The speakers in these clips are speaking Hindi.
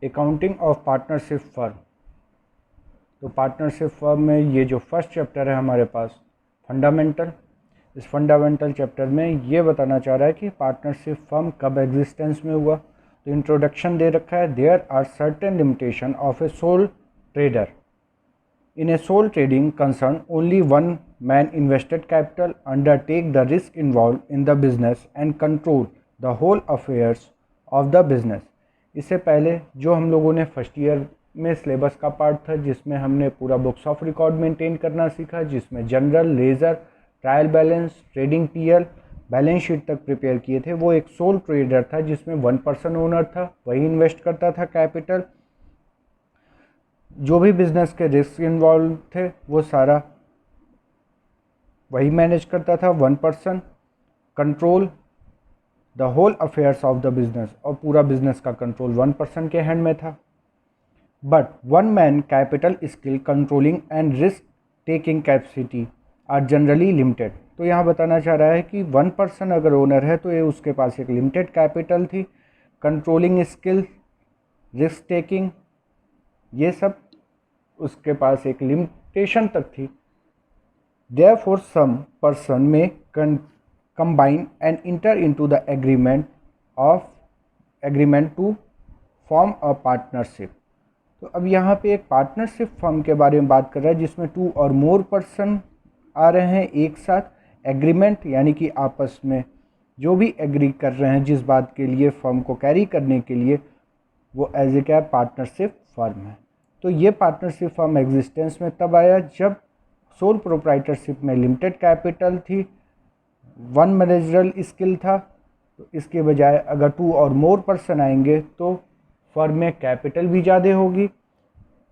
Accounting of partnership firm. तो पार्टनरशिप फर्म में ये जो फर्स्ट चैप्टर है हमारे पास फंडामेंटल, इस फंडामेंटल चैप्टर में ये बताना चाह रहा है कि पार्टनरशिप फर्म कब एग्जिस्टेंस में हुआ। तो इंट्रोडक्शन दे रखा है, there are certain limitation of a sole trader. In a sole trading concern, only one man invested capital, undertake the risk involved in the business and control the whole affairs of the business। इससे पहले जो हम लोगों ने फर्स्ट ईयर में सिलेबस का पार्ट था जिसमें हमने पूरा बुक्स ऑफ रिकॉर्ड मेंटेन करना सीखा, जिसमें journal, ledger, trial balance, trading PL, balance sheet तक प्रिपेयर किए थे। वो एक सोल ट्रेडर था जिसमें 1% ओनर था, वही इन्वेस्ट करता था कैपिटल। जो भी बिजनेस के रिस्क इन्वॉल्व थे वो सारा वही मैनेज करता था, 1%। Control the whole affairs of the business, और पूरा बिजनेस का कंट्रोल 1% के हैंड में था। But one man capital skill controlling and risk taking capacity are generally limited. तो यहाँ बताना चाह रहा है कि 1% अगर ओनर है तो ये उसके पास एक लिमिटेड कैपिटल थी, कंट्रोलिंग स्किल, रिस्क टेकिंग, ये सब उसके पास एक लिमिटेशन तक थी। Therefore, some person may combine and enter into the agreement to form a partnership। तो अब यहाँ पे एक पार्टनरशिप फर्म के बारे में बात कर रहा है जिसमें 2 और मोर पर्सन आ रहे हैं एक साथ। एग्रीमेंट यानी कि आपस में जो भी एग्री कर रहे हैं जिस बात के लिए फर्म को कैरी करने के लिए, वो एज ए क्या पार्टनरशिप फर्म है। तो ये पार्टनरशिप फर्म एग्जिस्टेंस में तब आया जब सोल प्रोप्राइटरशिप में लिमिटेड कैपिटल थी, 1 मैनेजरल स्किल था। तो इसके बजाय अगर 2 और मोर पर्सन आएंगे तो फर्म में कैपिटल भी ज़्यादा होगी।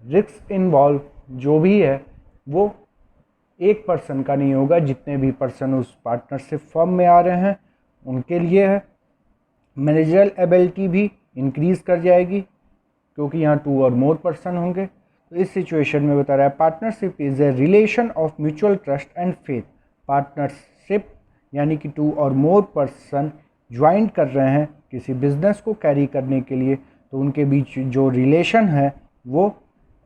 रिस्क इन्वॉल्व जो भी है वो एक पर्सन का नहीं होगा, जितने भी पर्सन उस पार्टनरशिप फर्म में आ रहे हैं उनके लिए है। मैनेजरल एबिलिटी भी इंक्रीज़ कर जाएगी क्योंकि यहाँ 2 और मोर पर्सन होंगे। तो इस सिचुएशन में बता रहा है partnership is a relation of mutual trust and faith. Partnership यानी कि 2 और मोर पर्सन ज्वाइन कर रहे हैं किसी बिजनेस को कैरी करने के लिए, तो उनके बीच जो रिलेशन है वो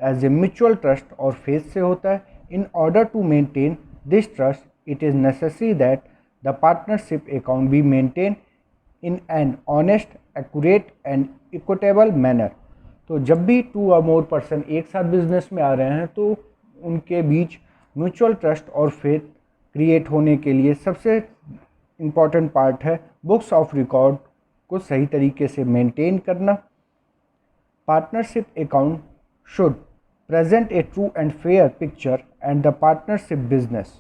एज ए म्यूचुअल ट्रस्ट और फेथ से होता है। In order to maintain this trust it is necessary that the partnership account be maintain in an honest, accurate and equitable manner. तो जब भी 2 और मोर पर्सन एक साथ बिजनेस में आ रहे हैं तो उनके बीच म्यूचुअल ट्रस्ट और फेथ क्रिएट होने के लिए सबसे इम्पॉर्टेंट पार्ट है बुक्स ऑफ रिकॉर्ड को सही तरीके से मेंटेन करना। Partnership account should present a true and fair picture and the partnership business.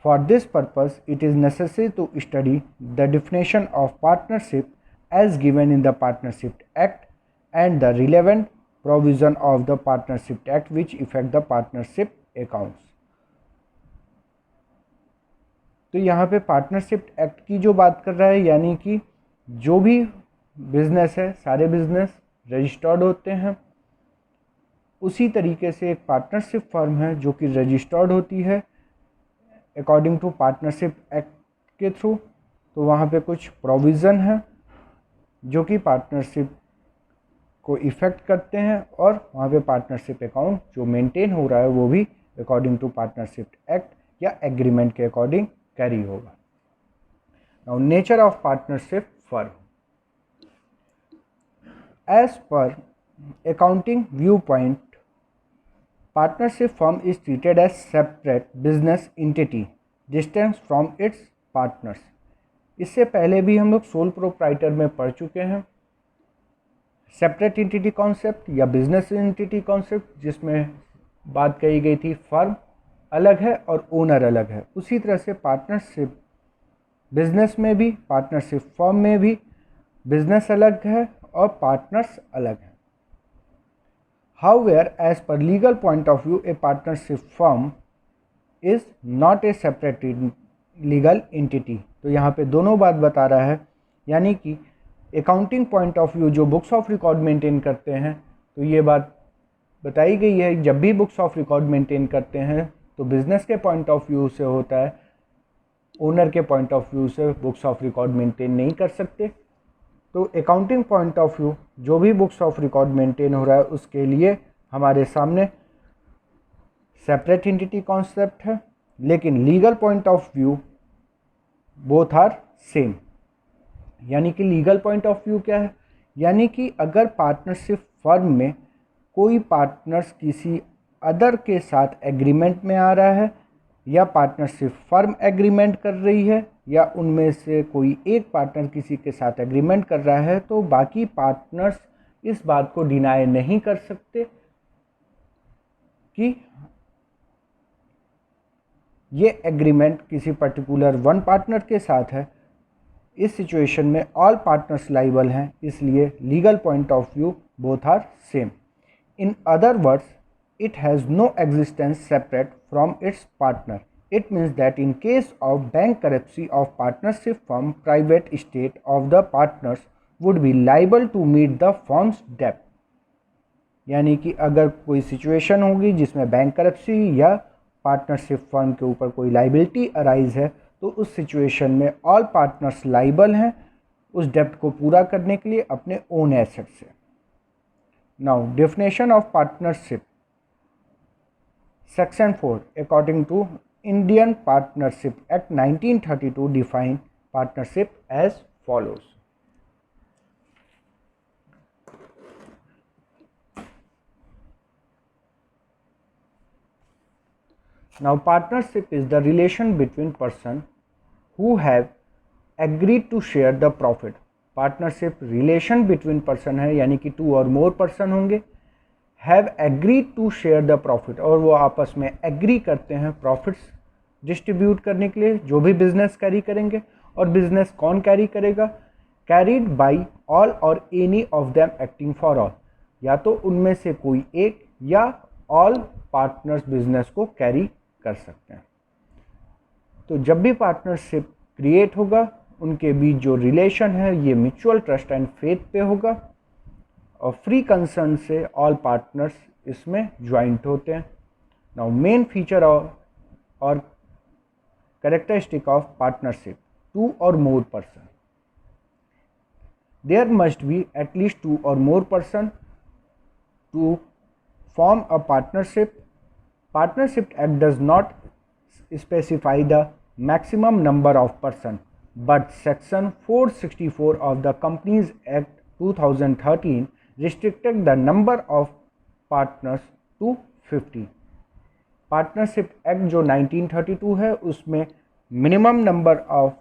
For this purpose it is necessary to study the definition of partnership as given in the partnership act and the relevant provision of the partnership act which affect the partnership accounts। तो यहाँ पे पार्टनरशिप एक्ट की जो बात कर रहा है यानी कि जो भी बिजनेस है सारे बिजनेस रजिस्टर्ड होते हैं, उसी तरीके से एक पार्टनरशिप फर्म है जो कि रजिस्टर्ड होती है अकॉर्डिंग टू पार्टनरशिप एक्ट के थ्रू। तो वहाँ पे कुछ प्रोविज़न है जो कि पार्टनरशिप को इफ़ेक्ट करते हैं और वहाँ पे पार्टनरशिप अकाउंट जो मेंटेन हो रहा है वो भी अकॉर्डिंग टू पार्टनरशिप एक्ट या एग्रीमेंट के अकॉर्डिंग कैरी होगा। Now nature of partnership firm. As per accounting view point, partnership firm is treated as separate business entity distance from its partners. इससे पहले भी हम लोग सोल प्रोप्राइटर में पढ़ चुके हैं सेपरेट एंटिटी कॉन्सेप्ट या बिजनेस एंटिटी कॉन्सेप्ट, जिसमें बात कही गई थी फर्म अलग है और ओनर अलग है। उसी तरह से पार्टनरशिप बिजनेस में भी, पार्टनरशिप फर्म में भी बिजनेस अलग है और पार्टनर्स अलग हैं। However as per legal point of view a partnership firm is not a separate legal entity. तो यहाँ पे दोनों बात बता रहा है, यानी कि अकाउंटिंग पॉइंट ऑफ व्यू जो बुक्स ऑफ रिकॉर्ड मेंटेन करते हैं तो ये बात बताई गई है जब भी बुक्स ऑफ रिकॉर्ड मेंटेन करते हैं तो बिजनेस के पॉइंट ऑफ व्यू से होता है, ओनर के पॉइंट ऑफ व्यू से बुक्स ऑफ रिकॉर्ड मेंटेन नहीं कर सकते। तो अकाउंटिंग पॉइंट ऑफ व्यू जो भी बुक्स ऑफ रिकॉर्ड मेंटेन हो रहा है उसके लिए हमारे सामने सेपरेट एंटिटी कॉन्सेप्ट है, लेकिन legal point of view both are same. यानी कि लीगल पॉइंट ऑफ व्यू क्या है, यानी कि अगर पार्टनरशिप फर्म में कोई पार्टनर्स किसी अदर के साथ एग्रीमेंट में आ रहा है या पार्टनरशिप फर्म एग्रीमेंट कर रही है या उनमें से कोई एक पार्टनर किसी के साथ एग्रीमेंट कर रहा है, तो बाकी पार्टनर्स इस बात को डिनाई नहीं कर सकते कि ये एग्रीमेंट किसी पर्टिकुलर वन पार्टनर के साथ है। इस सिचुएशन में ऑल पार्टनर्स लाइबल हैं, इसलिए legal point of view both are same. In other words, it has no existence separate from its partner. It means that in case of bankruptcy of partnership firm, private estate of the partners would be liable to meet the firm's debt. यानी कि अगर कोई सिचुएशन होगी जिसमें बैंकरप्सी या पार्टनरशिप फर्म के ऊपर कोई लाइबिलिटी अराइज है, तो उस सिचुएशन में ऑल पार्टनर्स लाइबल हैं उस डेप्ट को पूरा करने के लिए अपने ओन एसेट से। Now definition of partnership, Section 4 according to Indian Partnership Act 1932 define partnership as follows. Now partnership is the relation between person who have agreed to share the profit. Partnership relation between person है, यानी कि 2 और more person होंगे, have agreed to share the profit, और वो आपस में एग्री करते हैं प्रॉफिट्स डिस्ट्रीब्यूट करने के लिए जो भी बिजनेस कैरी करेंगे। और बिजनेस कौन कैरी करेगा, carried bye all or any of them acting for all, या तो उनमें से कोई एक या ऑल पार्टनर्स बिजनेस को कैरी कर सकते हैं। तो जब भी पार्टनरशिप क्रिएट होगा उनके बीच जो रिलेशन है ये म्यूचुअल ट्रस्ट एंड फेथ पे होगा और फ्री कंसर्न से ऑल पार्टनर्स इसमें ज्वाइंट होते हैं। नाउ मेन फीचर और कैरेक्टरिस्टिक ऑफ पार्टनरशिप, 2 और more person. There must be at least 2 और more person to form a partnership. Partnership act does not specify the maximum number of person, but section 464 of the companies act 2013 restricted the number of partners to 50. Partnership act जो 1932 है उसमें मिनिमम नंबर ऑफ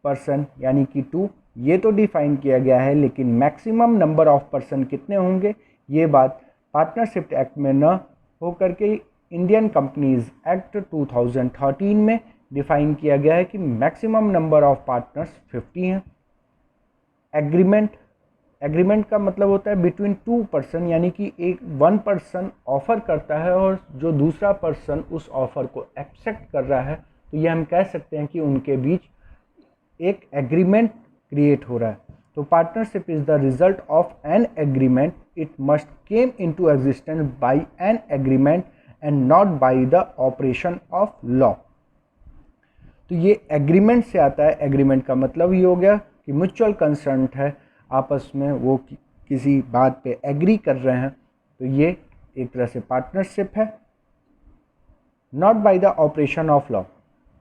पर्सन यानी कि 2 ये तो डिफाइन किया गया है, लेकिन मैक्सिमम नंबर ऑफ पर्सन कितने होंगे ये बात पार्टनरशिप एक्ट में न होकर के इंडियन कंपनीज एक्ट 2013 में डिफाइन किया गया है कि मैक्सिमम नंबर ऑफ पार्टनर्स 50 हैं। एग्रीमेंट का मतलब होता है बिटवीन 2 पर्सन, यानी कि एक 1 पर्सन ऑफर करता है और जो दूसरा पर्सन उस ऑफर को एक्सेप्ट कर रहा है, तो ये हम कह सकते हैं कि उनके बीच एक एग्रीमेंट क्रिएट हो रहा है। तो partnership is the result of an agreement, it must came into existence by an agreement and not by the operation of law. तो ये एग्रीमेंट से आता है। एग्रीमेंट का मतलब ये हो गया कि म्यूचुअल कंसेंट है, आपस में वो किसी बात पे एग्री कर रहे हैं, तो ये एक तरह से पार्टनरशिप है। Not by the operation of law,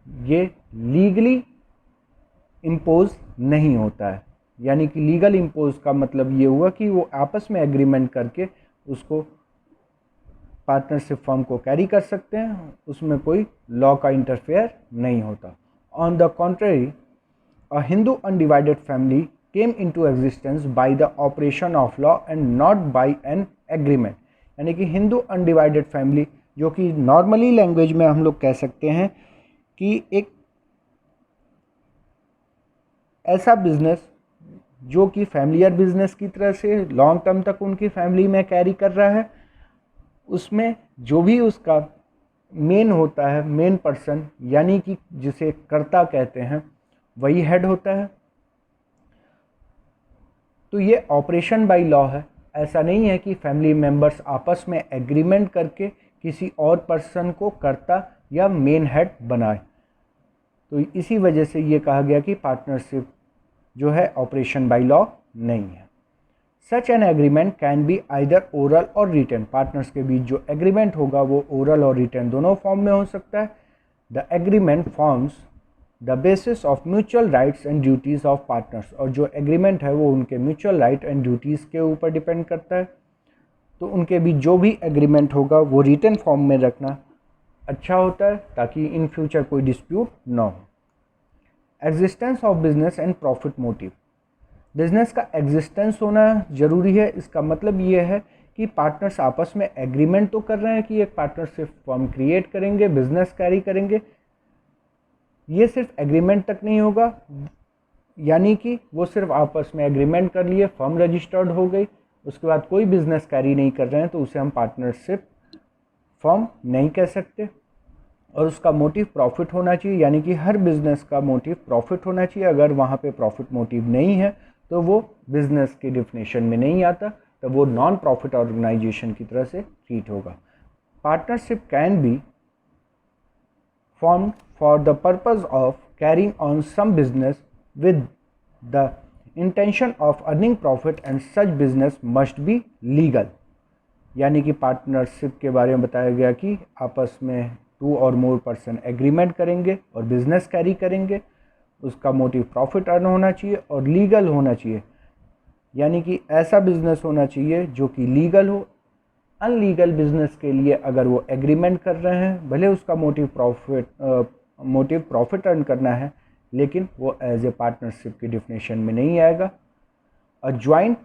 ये लीगली इम्पोज नहीं होता है, यानी कि लीगल इम्पोज का मतलब ये हुआ कि वो आपस में एग्रीमेंट करके उसको पार्टनरशिप फर्म को कैरी कर सकते हैं, उसमें कोई लॉ का इंटरफेयर नहीं होता। On the contrary, a Hindu undivided family came into existence by the operation of law and not by an agreement। यानी कि हिंदू अनडिवाइडेड फैमिली, जो कि नॉर्मली लैंग्वेज में हम लोग कह सकते हैं कि एक ऐसा बिजनेस जो कि फैमिलियर बिजनेस की तरह से लॉन्ग टर्म तक उनकी फैमिली में कैरी कर रहा है, उसमें जो भी उसका मेन होता है, मेन पर्सन यानी कि जिसे कर्ता कहते हैं, वही हेड होता है। तो ये ऑपरेशन बाय लॉ है। ऐसा नहीं है कि फैमिली मेंबर्स आपस में एग्रीमेंट करके किसी और पर्सन को कर्ता या मेन हेड बनाए। तो इसी वजह से ये कहा गया कि पार्टनरशिप जो है ऑपरेशन बाय लॉ नहीं है। Such an agreement can be either oral और रिटन। पार्टनर्स के बीच जो एग्रीमेंट होगा वो ओरल और रिटन दोनों फॉर्म में हो सकता है। The agreement forms the basis of mutual rights and duties of partners. और जो एग्रीमेंट है वो उनके म्यूचुअल राइट एंड ड्यूटीज़ के ऊपर डिपेंड करता है। तो उनके बीच जो भी एग्रीमेंट होगा वो रिटन फॉर्म में रखना अच्छा होता है ताकि इन फ्यूचर कोई डिस्प्यूट ना हो। Existence of business and profit motive. Business का एग्जिस्टेंस होना ज़रूरी है। इसका मतलब ये है कि पार्टनर्स आपस में एग्रीमेंट तो कर रहे हैं कि एक पार्टनरशिप फर्म क्रिएट करेंगे, बिजनेस कैरी करेंगे। ये सिर्फ एग्रीमेंट तक नहीं होगा, यानी कि वो सिर्फ आपस में एग्रीमेंट कर लिए, फर्म रजिस्टर्ड हो गई, उसके बाद कोई बिजनेस कैरी नहीं कर रहे हैं तो उसे हम पार्टनरशिप फर्म नहीं कह सकते। और उसका मोटिव प्रॉफिट होना चाहिए, यानी कि हर बिजनेस का मोटिव प्रॉफिट होना चाहिए। अगर वहाँ पे प्रॉफिट मोटिव नहीं है तो वो बिजनेस की डिफिनेशन में नहीं आता, तो वो नॉन प्रॉफिट ऑर्गेनाइजेशन की तरह से ट्रीट होगा। Partnership can be formed for the purpose of carrying on some business with the intention of earning profit and such business must be legal। यानी कि पार्टनरशिप के बारे में बताया गया कि आपस में 2 और मोर पर्सन एग्रीमेंट करेंगे और बिजनेस कैरी करेंगे, उसका मोटिव प्रॉफिट अर्न होना चाहिए और लीगल होना चाहिए, यानी कि ऐसा बिजनेस होना चाहिए जो कि लीगल हो। अनलीगल बिजनेस के लिए अगर वो एग्रीमेंट कर रहे हैं, भले उसका मोटिव प्रॉफिट अर्न करना है, लेकिन वो एज ए पार्टनरशिप की डिफिनेशन में नहीं आएगा। A joint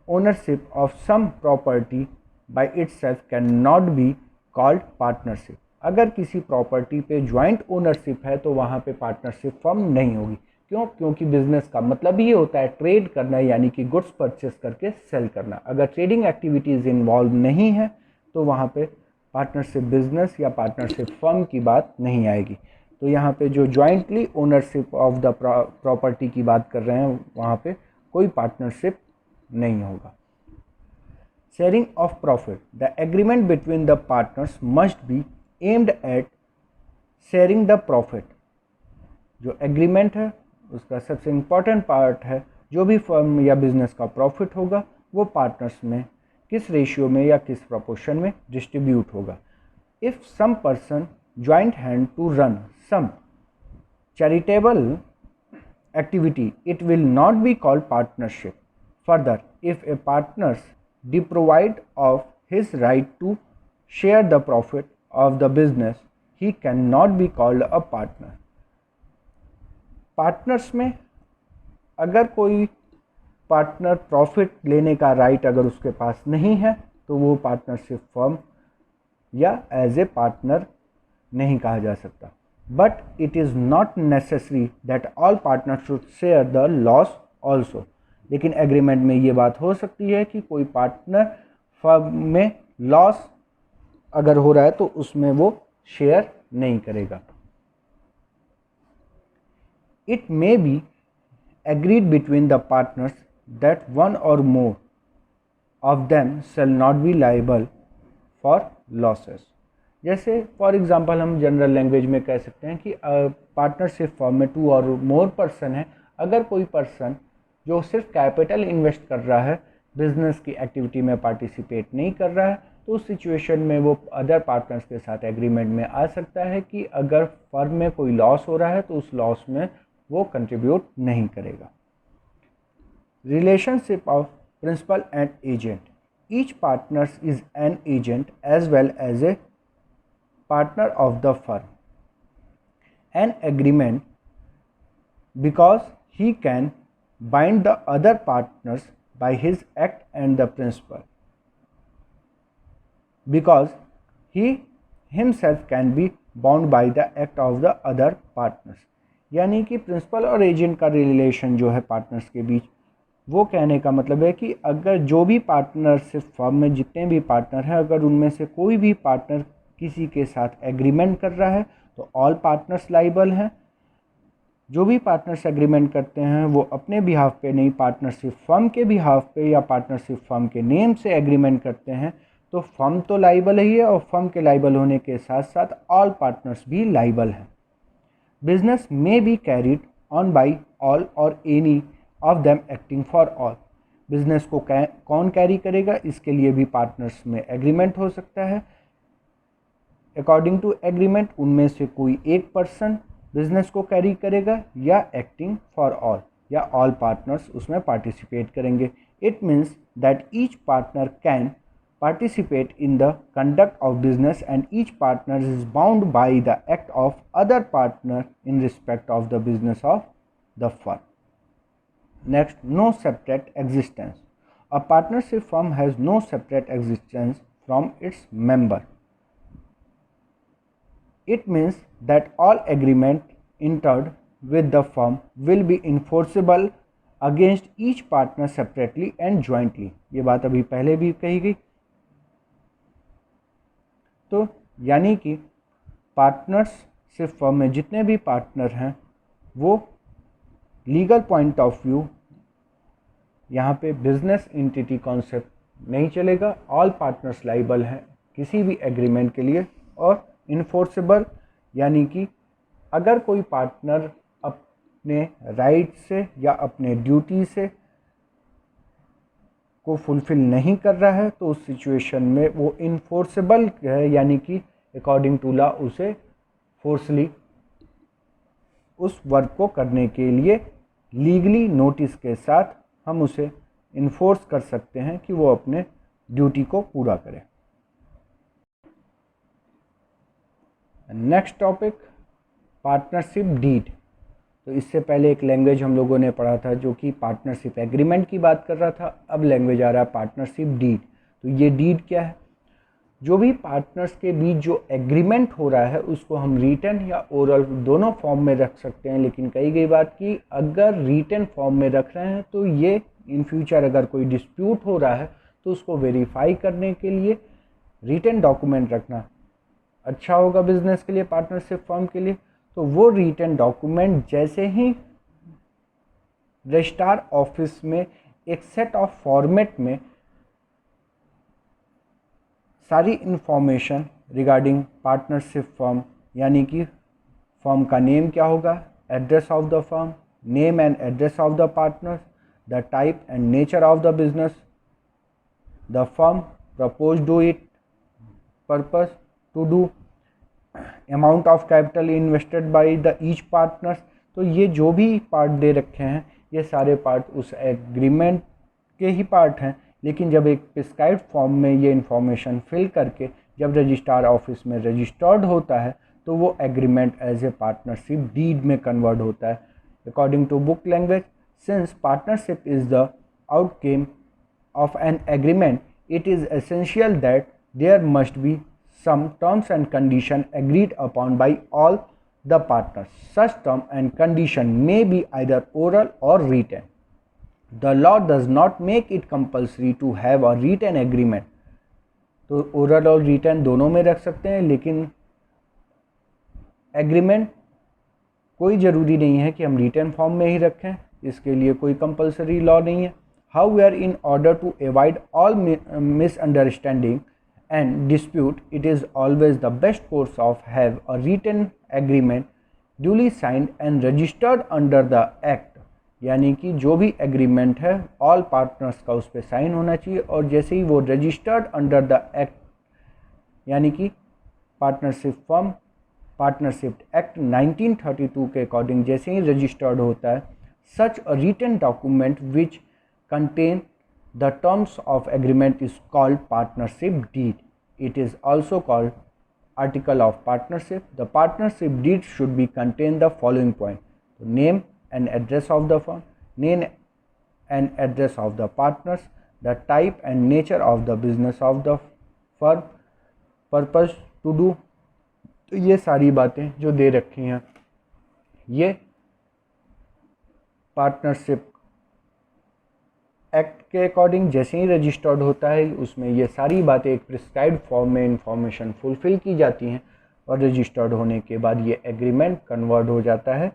ownership of sum property by itself can not be called partnership. अगर किसी प्रॉपर्टी पे जॉइंट ओनरशिप है तो वहाँ पे पार्टनरशिप फर्म नहीं होगी। क्यों? क्योंकि बिजनेस का मतलब ही होता है ट्रेड करना, यानी कि गुड्स परचेस करके सेल करना। अगर ट्रेडिंग एक्टिविटीज़ इन्वॉल्व नहीं है तो वहाँ पे पार्टनरशिप बिजनेस या पार्टनरशिप फर्म की बात नहीं आएगी। तो यहाँ पे जो jointly ownership of the property की बात कर रहे हैं वहाँ पे कोई पार्टनरशिप नहीं होगा। Sharing of profit. The agreement between the partners must be aimed at sharing the profit. जो एग्रीमेंट है उसका सबसे इम्पॉर्टेंट पार्ट है, जो भी फर्म या बिजनेस का प्रॉफिट होगा वो पार्टनर्स में किस रेशियो में या किस प्रपोर्शन में डिस्ट्रीब्यूट होगा। If some person joint hand to run some charitable activity it will not be called partnership. Further, if a partners deprived of his right to share the profit of the business, he cannot be called a partner। Partners में अगर कोई पार्टनर प्रॉफिट लेने का राइट अगर उसके पास नहीं है तो वो पार्टनरशिप फर्म या एज ए पार्टनर नहीं कहा जा सकता। But it is not necessary that all partner should share the loss also. लेकिन एग्रीमेंट में ये बात हो सकती है कि कोई पार्टनर फर्म में लॉस अगर हो रहा है तो उसमें वो शेयर नहीं करेगा। It may be agreed between the partners that one or more of them shall not be liable for losses. जैसे फॉर एग्जांपल हम जनरल लैंग्वेज में कह सकते हैं कि पार्टनरशिप फर्म में 2 और मोर पर्सन है। अगर कोई पर्सन जो सिर्फ कैपिटल इन्वेस्ट कर रहा है, बिजनेस की एक्टिविटी में पार्टिसिपेट नहीं कर रहा है, तो उस सिचुएशन में वो अदर पार्टनर्स के साथ एग्रीमेंट में आ सकता है कि अगर फर्म में कोई लॉस हो रहा है तो उस लॉस में वो कंट्रीब्यूट नहीं करेगा। Relationship of principal and agent. Each partners is an agent as well as a partner of the firm. An agreement because he can bind the other partners by his act and the principle, because he himself can be bound by the act of the other partners। यानी कि प्रिंसिपल और एजेंट का रिलेशन जो है पार्टनर्स के बीच, वो कहने का मतलब है कि अगर जो भी पार्टनरशिप फर्म में जितने भी पार्टनर हैं, अगर उनमें से कोई भी पार्टनर किसी के साथ एग्रीमेंट कर रहा है तो ऑल पार्टनर्स लाइबल हैं। जो भी पार्टनर्स एग्रीमेंट करते हैं वो अपने बिहाफ पे नहीं, पार्टनरशिप फर्म के बिहाफ पे या पार्टनरशिप फर्म के नेम से एग्रीमेंट करते हैं, तो फर्म तो लाइबल ही है और फर्म के लाइबल होने के साथ साथ ऑल पार्टनर्स भी लाइबल हैं। बिजनेस में be carried on by all or any of them acting for all. Business को कौन कैरी करेगा, इसके लिए भी पार्टनर्स में एग्रीमेंट हो सकता है। अकॉर्डिंग टू एग्रीमेंट उनमें से कोई एक पर्सन बिजनेस को कैरी करेगा या एक्टिंग फॉर ऑल, या ऑल पार्टनर्स उसमें पार्टिसिपेट करेंगे। It means that each partner can participate in the conduct of business and each partner is bound by the act of other partner in respect of the business of the firm. Next, no separate existence. A partnership firm has no separate existence from its member. It means that all agreement entered with the firm will be enforceable against each partner separately and jointly. ये बात अभी पहले भी कही गई। तो यानी कि पार्टनरशिप फर्म में जितने भी पार्टनर हैं वो लीगल पॉइंट ऑफ व्यू यहाँ पे बिजनेस एंटिटी कॉन्सेप्ट नहीं चलेगा। ऑल पार्टनर्स लाइबल हैं किसी भी एग्रीमेंट के लिए, और इन्फोर्सेबल यानी कि अगर कोई पार्टनर अपने राइट से या अपने ड्यूटी से को फुलफिल नहीं कर रहा है तो उस सिचुएशन में वो इन्फोर्सेबल है, यानी कि अकॉर्डिंग टू लॉ उसे फोर्सली उस वर्क को करने के लिए लीगली नोटिस के साथ हम उसे इन्फोर्स कर सकते हैं कि वो अपने ड्यूटी को पूरा करे। Next topic, partnership deed. तो इससे पहले एक लैंग्वेज हम लोगों ने पढ़ा था जो कि पार्टनरशिप एग्रीमेंट की बात कर रहा था, अब लैंग्वेज आ रहा है पार्टनरशिप डीड। तो ये डीड क्या है? जो भी पार्टनर्स के बीच जो एग्रीमेंट हो रहा है उसको हम रिटन या ओरल दोनों फॉर्म में रख सकते हैं, लेकिन कही गई बात कि अगर रिटन फॉर्म में रख रहे हैं तो ये इन फ्यूचर अगर कोई डिस्प्यूट हो रहा है तो उसको वेरीफाई करने के लिए रिटन डॉक्यूमेंट रखना अच्छा होगा बिजनेस के लिए, पार्टनरशिप फर्म के लिए। तो वो रिटन डॉक्यूमेंट जैसे ही रजिस्ट्रार ऑफिस में एक सेट ऑफ फॉर्मेट में सारी इंफॉर्मेशन रिगार्डिंग पार्टनरशिप फर्म, यानी कि फर्म का नेम क्या होगा, address of the firm, name and address of the partners, the type and nature of the business, the firm propose do it, purpose to do, amount of capital invested by the each partners. तो ये जो भी पार्ट दे रखे हैं ये सारे पार्ट उस एग्रीमेंट के ही पार्ट हैं, लेकिन जब एक प्रिस्क्राइब्ड फॉर्म में ये इन्फॉर्मेशन फिल करके जब रजिस्ट्रार ऑफिस में रजिस्टर्ड होता है तो वो agreement as a partnership deed में कन्वर्ट होता है। According to book language, since partnership is the outcome of an agreement, it is essential that there must be some terms and condition agreed upon by all the partners. Such term and condition may be either oral or written. The law does not make it compulsory to have a written agreement. तो oral और written दोनों में रख सकते हैं, लेकिन एग्रीमेंट कोई ज़रूरी नहीं है कि हम रिटन फॉर्म में ही रखें, इसके लिए कोई कंपलसरी लॉ नहीं है। However, in order to avoid all misunderstanding and dispute, it is always the best course of have a written agreement duly signed and registered under the act। यानी कि जो भी एग्रीमेंट है ऑल पार्टनर्स का उस पर साइन होना चाहिए, और जैसे ही वो रजिस्टर्ड अंडर द एक्ट, यानी कि पार्टनरशिप एक्ट 1932 के अकॉर्डिंग जैसे ही रजिस्टर्ड होता है, such a written document which contain the terms of agreement is called partnership deed. It is also called article of partnership. The partnership deed should be contain the following point: the name and address of the firm, name and address of the partners, the type and nature of the business of the firm, purpose to do। तो ये सारी बातें जो दे रखी हैं ये पार्टनरशिप एक्ट के अकॉर्डिंग जैसे ही रजिस्टर्ड होता है उसमें ये सारी बातें एक प्रिस्क्राइब्ड फॉर्म में इंफॉर्मेशन फुलफिल की जाती हैं, और रजिस्टर्ड होने के बाद ये एग्रीमेंट कन्वर्ट हो जाता है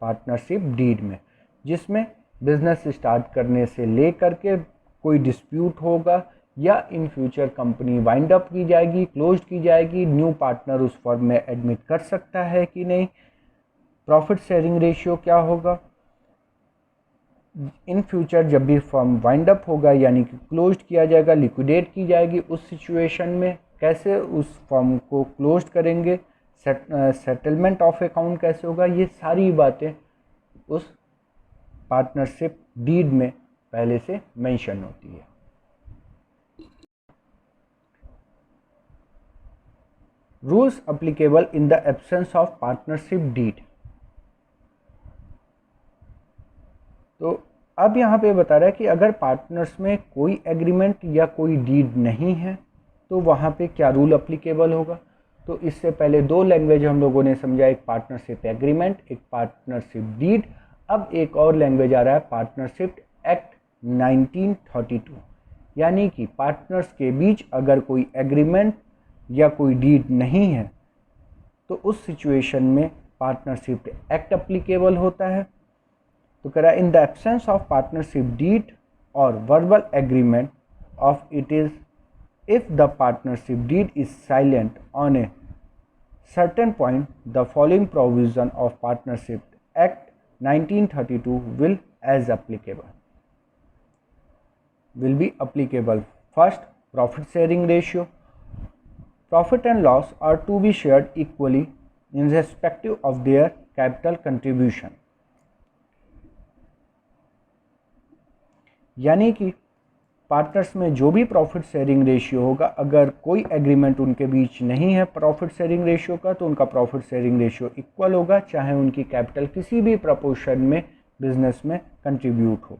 पार्टनरशिप डीड में, जिसमें बिजनेस स्टार्ट करने से ले करके कोई डिस्प्यूट होगा या in future company wind up की जाएगी, क्लोज की जाएगी, न्यू पार्टनर उस फर्म में एडमिट कर सकता है कि नहीं, प्रॉफिट शेयरिंग रेशियो क्या होगा, इन फ्यूचर जब भी फर्म वाइंड अप होगा यानी कि क्लोज्ड किया जाएगा, लिक्विडेट की जाएगी, उस सिचुएशन में कैसे उस फर्म को क्लोज्ड करेंगे, सेटलमेंट ऑफ अकाउंट कैसे होगा, ये सारी बातें उस पार्टनरशिप डीड में पहले से मेंशन होती है। Rules applicable in the absence of partnership deed. तो अब यहाँ पे बता रहा है कि अगर पार्टनर्स में कोई एग्रीमेंट या कोई डीड नहीं है तो वहाँ पे क्या रूल अप्लीकेबल होगा। तो इससे पहले दो लैंग्वेज हम लोगों ने समझा, एक पार्टनरशिप एग्रीमेंट, एक पार्टनरशिप डीड। अब एक और लैंग्वेज आ रहा है पार्टनरशिप एक्ट 1932, यानी कि पार्टनर्स के बीच अगर कोई एग्रीमेंट या कोई डीड नहीं है तो उस सिचुएशन में पार्टनरशिप एक्ट अप्लीकेबल होता है। तो कह रहा है in the absence of partnership deed or verbal agreement of it is if the partnership deed is silent on a certain point, the following provision of Partnership Act 1932 will be applicable. First, profit sharing ratio. Profit and loss are to be shared equally in respect of their capital contribution. यानी कि पार्टनर्स में जो भी प्रॉफिट शेयरिंग रेशियो होगा, अगर कोई एग्रीमेंट उनके बीच नहीं है प्रॉफिट शेयरिंग रेशियो का, तो उनका प्रॉफिट शेयरिंग रेशियो इक्वल होगा, चाहे उनकी कैपिटल किसी भी प्रपोर्शन में बिजनेस में कंट्रीब्यूट हो।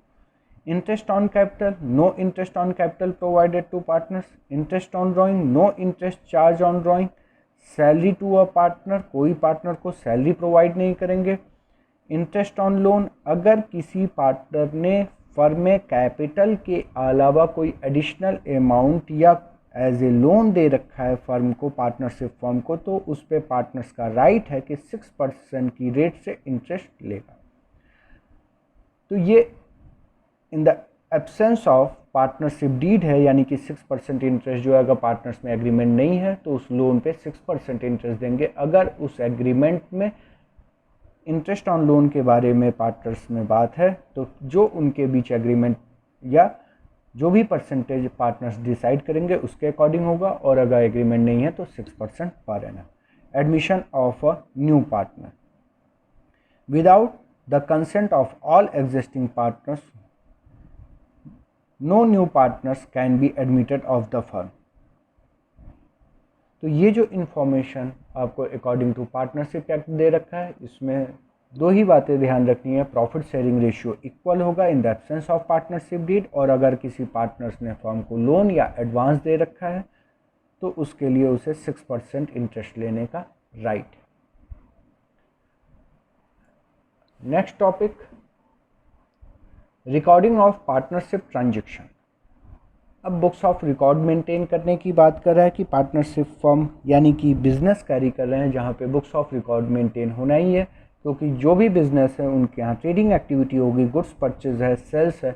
Interest on capital, no interest on capital provided to partners. Interest on drawing, no interest charge on drawing. Salary to a partner, कोई पार्टनर को सैलरी प्रोवाइड नहीं करेंगे। इंटरेस्ट ऑन लोन, अगर किसी पार्टनर ने फर्म में कैपिटल के अलावा कोई एडिशनल अमाउंट या एज ए लोन दे रखा है फर्म को, पार्टनरशिप फर्म को, तो उस पर पार्टनर्स का राइट है कि 6% की रेट से इंटरेस्ट लेगा। तो ये in the absence of partnership deed है, यानी कि 6% इंटरेस्ट जो है, अगर पार्टनर्स में एग्रीमेंट नहीं है तो उस लोन पे 6% इंटरेस्ट देंगे। अगर उस एग्रीमेंट में इंटरेस्ट ऑन लोन के बारे में पार्टनर्स में बात है तो जो उनके बीच एग्रीमेंट या जो भी परसेंटेज पार्टनर्स डिसाइड करेंगे उसके अकॉर्डिंग होगा, और अगर एग्रीमेंट नहीं है तो 6% per annum. Admission of a new partner without the consent of all existing partners, no new partners can be admitted of the firm. तो ये जो इन्फॉर्मेशन आपको अकॉर्डिंग टू पार्टनरशिप एक्ट दे रखा है, इसमें दो ही बातें ध्यान रखनी है। प्रॉफिट शेयरिंग रेशियो इक्वल होगा in the absence of partnership deed, और अगर किसी पार्टनर्स ने फर्म को लोन या एडवांस दे रखा है तो उसके लिए उसे 6% इंटरेस्ट लेने का राइट है। Next topic, recording of partnership transaction. अब बुक्स ऑफ रिकॉर्ड मेंटेन करने की बात कर रहा है कि पार्टनरशिप फर्म यानी कि बिजनेस कैरी कर रहे हैं जहाँ पे बुक्स ऑफ रिकॉर्ड मेंटेन होना ही है, क्योंकि जो भी बिजनेस है उनके यहाँ ट्रेडिंग एक्टिविटी होगी, गुड्स परचेज है, सेल्स है,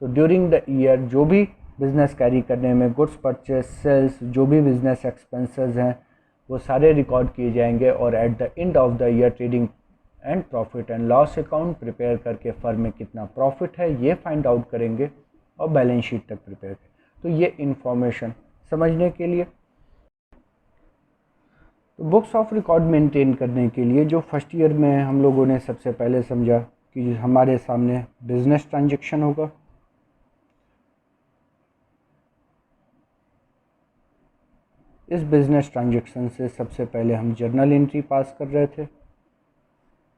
तो ड्यूरिंग द ईयर जो भी बिजनेस कैरी करने में गुड्स परचेज, सेल्स, जो भी बिजनेस एक्सपेंसेस हैं वो सारे रिकॉर्ड किए जाएंगे, और at the end of the year trading and profit and loss account prepare करके फर्म में कितना प्रॉफिट है ये फाइंड आउट करेंगे और बैलेंस शीट तक प्रिपेयर करें। तो ये इंफॉर्मेशन समझने के लिए, तो बुक्स ऑफ रिकॉर्ड मेंटेन करने के लिए जो फर्स्ट ईयर में हम लोगों ने सबसे पहले समझा कि हमारे सामने बिजनेस ट्रांजैक्शन होगा। इस बिजनेस ट्रांजैक्शन से सबसे पहले हम जर्नल एंट्री पास कर रहे थे,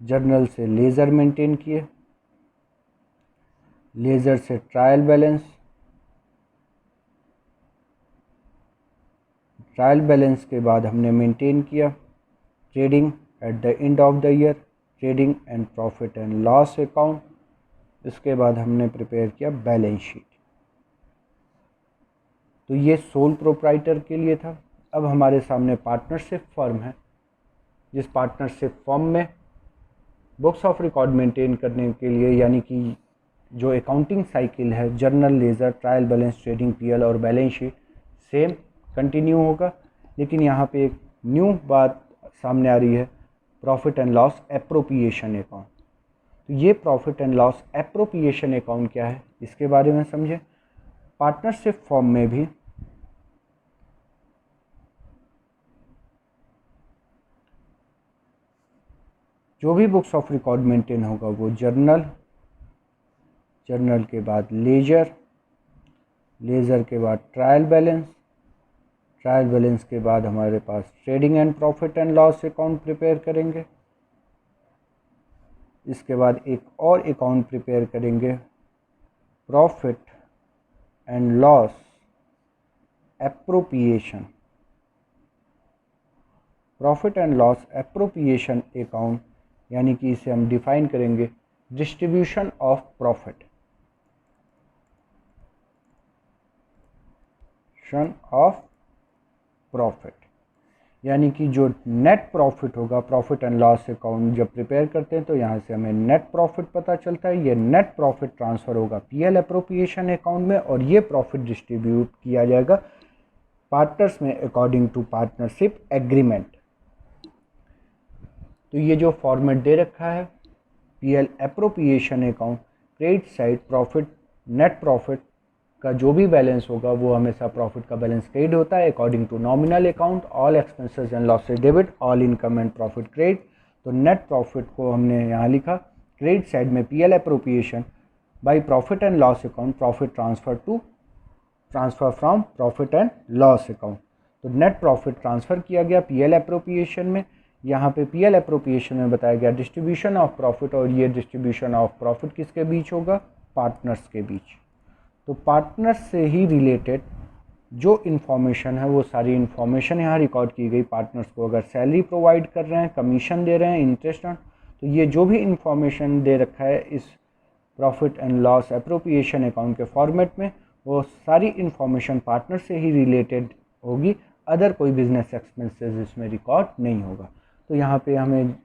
जर्नल से लेज़र मेंटेन किए, लेज़र से ट्रायल बैलेंस, ट्रायल बैलेंस के बाद हमने मेंटेन किया trading at the end of the year, trading and profit and loss account, इसके बाद हमने प्रिपेयर किया बैलेंस शीट। तो ये सोल प्रोप्राइटर के लिए था। अब हमारे सामने पार्टनरशिप फर्म है, जिस पार्टनरशिप फर्म में बुक्स ऑफ रिकॉर्ड मेंटेन करने के लिए यानी कि जो अकाउंटिंग साइकिल है, journal, laser, trial balance, trading, PL और बैलेंस शीट सेम कंटिन्यू होगा, लेकिन यहाँ पे एक न्यू बात सामने आ रही है, profit and loss appropriation account. तो ये profit and loss appropriation account क्या है इसके बारे में समझें। पार्टनरशिप फॉर्म में भी जो भी बुक्स ऑफ रिकॉर्ड मेंटेन होगा वो जर्नल, जर्नल के बाद लेजर, लेजर के बाद ट्रायल बैलेंस, ट्रायल बैलेंस के बाद हमारे पास trading and profit and loss account prepare करेंगे। इसके बाद एक और अकाउंट प्रिपेयर करेंगे profit and loss appropriation, profit and loss appropriation account, यानी कि इसे हम डिफाइन करेंगे distribution of profit, of profit, यानी कि जो नेट प्रॉफिट होगा, प्रॉफिट एंड लॉस अकाउंट जब प्रिपेयर करते हैं तो यहाँ से हमें नेट प्रॉफिट पता चलता है। ये नेट प्रॉफिट ट्रांसफ़र होगा पीएल एप्रोप्रिएशन अकाउंट में और ये प्रॉफिट डिस्ट्रीब्यूट किया जाएगा पार्टनर्स में अकॉर्डिंग टू पार्टनरशिप एग्रीमेंट। तो ये जो फॉर्मेट दे रखा है PL appropriation account, credit side profit, net profit का जो भी बैलेंस होगा वो हमेशा प्रॉफिट का बैलेंस क्रेडिट होता है according to nominal account, all expenses and losses debit, all income and profit credit. तो नेट प्रॉफिट को हमने यहाँ लिखा क्रेडिट साइड में PL appropriation by profit and loss account, profit transfer from profit and loss account. तो नेट प्रॉफिट ट्रांसफ़र किया गया पीएल एप्रोप्रिएशन में। यहाँ पे पीएल एप्रोप्रिएशन में बताया गया डिस्ट्रीब्यूशन ऑफ प्रॉफिट, और ये डिस्ट्रीब्यूशन ऑफ प्रॉफिट किसके बीच होगा, पार्टनर्स के बीच। तो पार्टनर्स से ही रिलेटेड जो इन्फॉर्मेशन है वो सारी इन्फॉर्मेशन यहाँ रिकॉर्ड की गई। पार्टनर्स को अगर सैलरी प्रोवाइड कर रहे हैं, कमीशन दे रहे हैं, इंटरेस्ट, तो ये जो भी इन्फॉर्मेशन दे रखा है इस profit and loss appropriation account के फॉर्मेट में, वो सारी इन्फॉर्मेशन पार्टनर से ही रिलेटेड होगी, अदर कोई बिजनेस एक्सपेंसेस इसमें रिकॉर्ड नहीं होगा। तो यहाँ पे हमें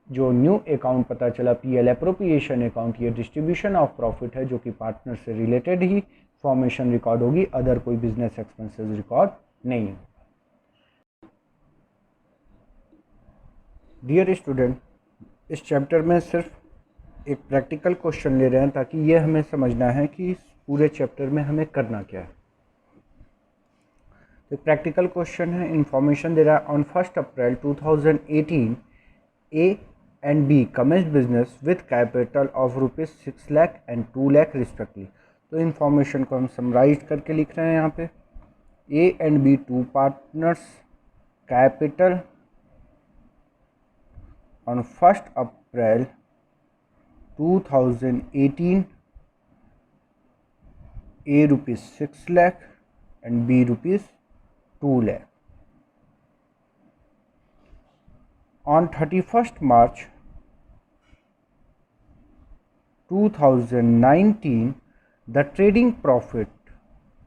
जो न्यू अकाउंट पता चला पीएल एप्रोप्रिएशन अकाउंट, ये डिस्ट्रीब्यूशन ऑफ प्रॉफिट है जो कि पार्टनर से रिलेटेड ही फॉर्मेशन रिकॉर्ड होगी, अदर कोई बिजनेस एक्सपेंसेस रिकॉर्ड नहीं है। डियर स्टूडेंट, इस चैप्टर में सिर्फ एक प्रैक्टिकल क्वेश्चन ले रहे हैं ताकि ये हमें समझना है कि इस पूरे चैप्टर में हमें करना क्या है। तो प्रैक्टिकल क्वेश्चन है, इंफॉर्मेशन दे रहा है on 1 April 2018 A and B commenced business with capital of rupees 6 lakh and 2 lakh respectively। तो इन्फॉर्मेशन को हम समराइज करके लिख रहे हैं यहाँ पे। A and B two partners, capital on 1 April 2018 A rupees 6 lakh and B rupees 2 lakh। On 31st March 2019 the trading profit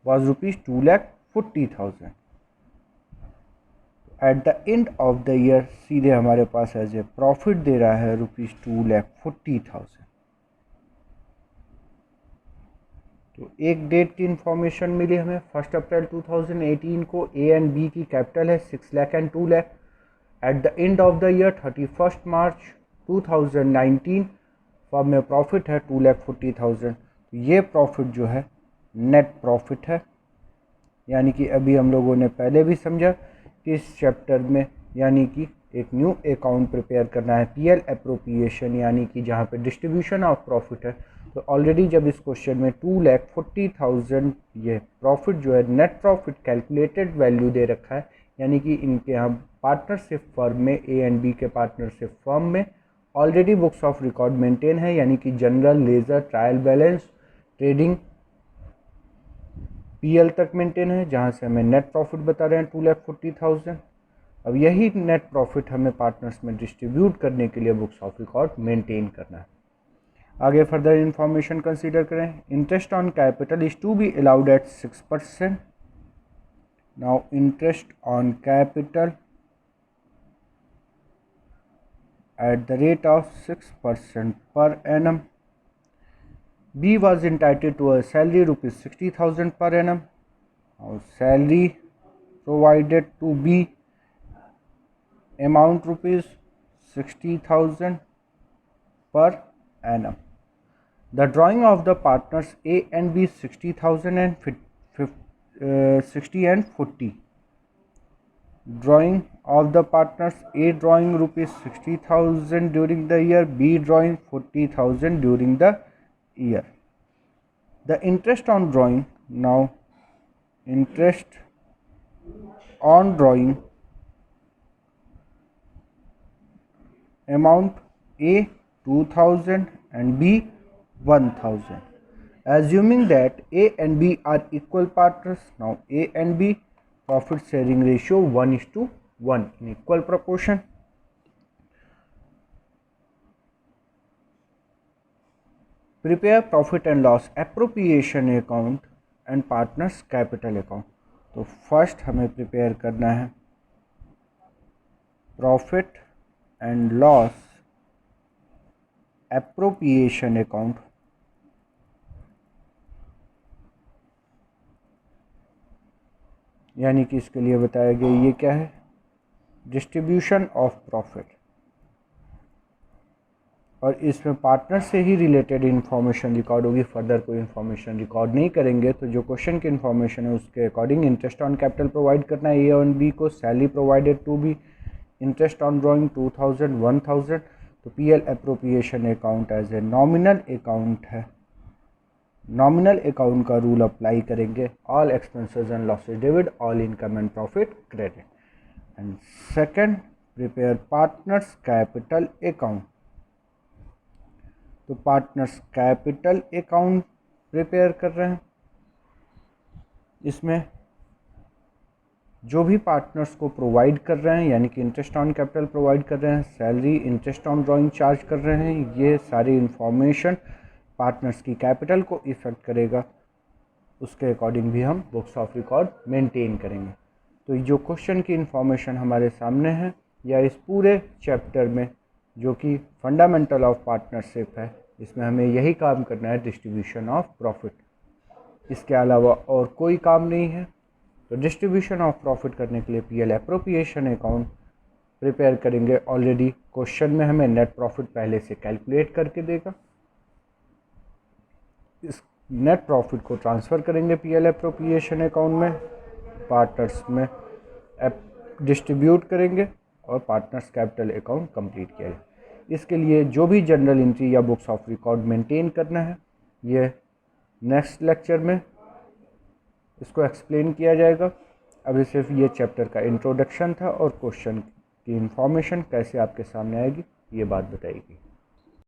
was rupees 2,40,000। At the end of the year सीधे हमारे पास एज ए प्रॉफिट दे रहा है रुपीज़ 2,40,000। तो एक डेट की इंफॉर्मेशन मिली हमें 1 अप्रैल 2018 को। ए एंड बी की कैपिटल है 6 lakh and 2 lakh. At the end of the year 31 March 2019 form में प्रॉफिट है 2,40,000। तो ये प्रॉफिट जो है नेट प्रॉफिट है, यानी कि अभी हम लोगों ने पहले भी समझा कि इस चैप्टर में यानी कि एक न्यू अकाउंट प्रिपेयर करना है पीएल एप्रोप्रिएशन, यानी कि जहाँ पे डिस्ट्रीब्यूशन ऑफ प्रॉफिट है। तो ऑलरेडी जब इस क्वेश्चन में 2,40,000 ये प्रॉफिट जो है नेट प्रॉफिट कैलकुलेटेड वैल्यू दे रखा है, यानी कि इनके यहाँ पार्टनरशिप फर्म में ए एंड बी के पार्टनरशिप फर्म में already books of record maintain है, यानी कि journal, ledger, trial balance, trading, PL तक मेंटेन है, जहां से हमें नेट प्रॉफिट बता रहे हैं 2,40,000। अब यही नेट प्रॉफिट हमें पार्टनर्स में डिस्ट्रीब्यूट करने के लिए बुक्स ऑफ रिकॉर्ड मेंटेन करना है। आगे फर्दर इंफॉर्मेशन कंसीडर करें। Interest on capital is to be allowed at 6%। Now interest on capital at the rate of 6% per annum. B was entitled to a salary rupees 60,000 per annum. Now salary provided to B amount rupees 60,000 per annum. The drawing of the partners A and B 60,000 and 60 and 40. Drawing of the partners A drawing rupees 60,000 during the year, B drawing 40,000 during the year. The interest on drawing, now interest on drawing amount A 2,000 and B 1,000. Assuming that A and B are equal partners, now A and B profit sharing ratio 1:1 in equal proportion. Prepare profit and loss appropriation account and partners capital account. तो फर्स्ट हमें प्रिपेयर करना है profit and loss appropriation account, यानी कि इसके लिए बताया गया ये क्या है, डिस्ट्रीब्यूशन ऑफ प्रॉफिट, और इसमें पार्टनर से ही रिलेटेड इन्फॉर्मेशन रिकॉर्ड होगी, फर्दर कोई इन्फॉर्मेशन रिकॉर्ड नहीं करेंगे। तो जो क्वेश्चन की इन्फॉर्मेशन है उसके according interest on capital provide करना है ए और बी को, salary provided to B, interest on drawing 2,000 1,000। तो PL appropriation account as a nominal account है, नॉमिनल अकाउंट का रूल अप्लाई करेंगे, all expenses and losses debit, all income and profit credit. And second, prepare partners capital account. तो पार्टनर्स कैपिटल अकाउंट प्रिपेयर कर रहे हैं, इसमें जो भी पार्टनर्स को प्रोवाइड कर रहे हैं, यानी कि इंटरेस्ट ऑन कैपिटल प्रोवाइड कर रहे हैं, salary, interest on drawing charge कर रहे हैं, ये सारी इंफॉर्मेशन पार्टनर्स की कैपिटल को इफेक्ट करेगा, उसके अकॉर्डिंग भी हम बुक्स ऑफ रिकॉर्ड मेंटेन करेंगे। तो जो क्वेश्चन की इंफॉर्मेशन हमारे सामने है या इस पूरे चैप्टर में जो कि फंडामेंटल ऑफ पार्टनरशिप है, इसमें हमें यही काम करना है, डिस्ट्रीब्यूशन ऑफ प्रॉफिट, इसके अलावा और कोई काम नहीं है। तो डिस्ट्रीब्यूशन ऑफ प्रॉफिट करने के लिए पीएल एप्रोप्रिएशन अकाउंट प्रिपेयर करेंगे। ऑलरेडी क्वेश्चन में हमें नेट प्रॉफिट पहले से कैलकुलेट करके देगा, इस नेट प्रॉफिट को ट्रांसफ़र करेंगे पीएल एप्रोप्रिएशन अकाउंट में, पार्टनर्स में डिस्ट्रीब्यूट करेंगे और पार्टनर्स कैपिटल अकाउंट कंप्लीट किया है। इसके लिए जो भी जनरल एंट्री या बुक्स ऑफ रिकॉर्ड मेंटेन करना है, ये नेक्स्ट लेक्चर में इसको एक्सप्लेन किया जाएगा। अभी सिर्फ ये चैप्टर का इंट्रोडक्शन था और क्वेश्चन की इंफॉर्मेशन कैसे आपके सामने आएगी ये बात बताएगी।